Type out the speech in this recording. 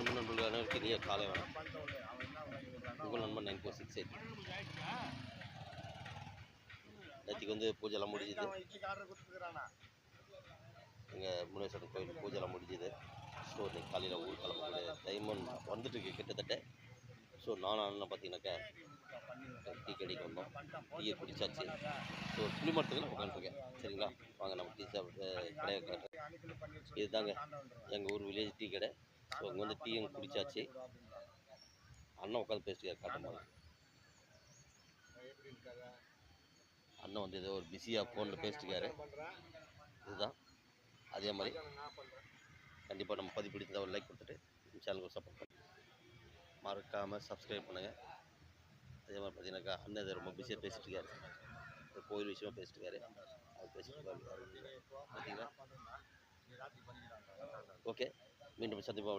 அன்பு நண்பர்கள் அனைவருக்கும் இனிய காலை வணக்கம். உங்கள் நண்பன் 9468. நேற்றுக்கு வந்து பூஜைலாம் முடிஞ்சுது. எங்கள் முனேஸ்வரன் கோயில் பூஜைலாம் முடிஞ்சுது. ஸோ இன்னைக்கு காலையில் ஊர் கிளம்பக்கூடிய டைமண்ட் வந்துட்டு கிட்டத்தட்ட. ஸோ நானும் அண்ணன் பார்த்தீங்கன்னாக்கா டீ கடைக்கு வந்தோம். டீயை குடிச்சாச்சு. ஸோ புளிமரத்துக்கு நான் உட்காந்துருக்கேன். சரிங்களா, வாங்க நம்ம டீ சாப்பிட்டு கடையை காட்டுறேன். இதுதாங்க எங்கள் ஊர் வில்லேஜ் டீ கடை. ஸோ அங்கே வந்து டீயும் குடிச்சாச்சு. அண்ணன் உட்காந்து பேசிட்டு காட்டும்போது அண்ணன் வந்து ஏதோ ஒரு பிஸியாக ஃபோனில் பேசிட்டுருக்காரு. இதுதான் அதே மாதிரி கண்டிப்பாக நம்ம பதிவு பிடிச்சதை ஒரு லைக் கொடுத்துட்டு சேனலுக்கு சப்போர்ட் பண்ணுங்க. மறக்காமல் சப்ஸ்கிரைப் பண்ணுங்கள். அதே மாதிரி பார்த்தீங்கன்னாக்கா அண்ணன் இதை ரொம்ப பிஸியாக பேசிட்டு இருக்காரு. கோயில் விஷயமாக பேசிட்டு இருக்காரு. அவர் பேசிட்டு இருக்காரு பார்த்தீங்களா. ஓகே, மீண்டும் சந்திப்பாக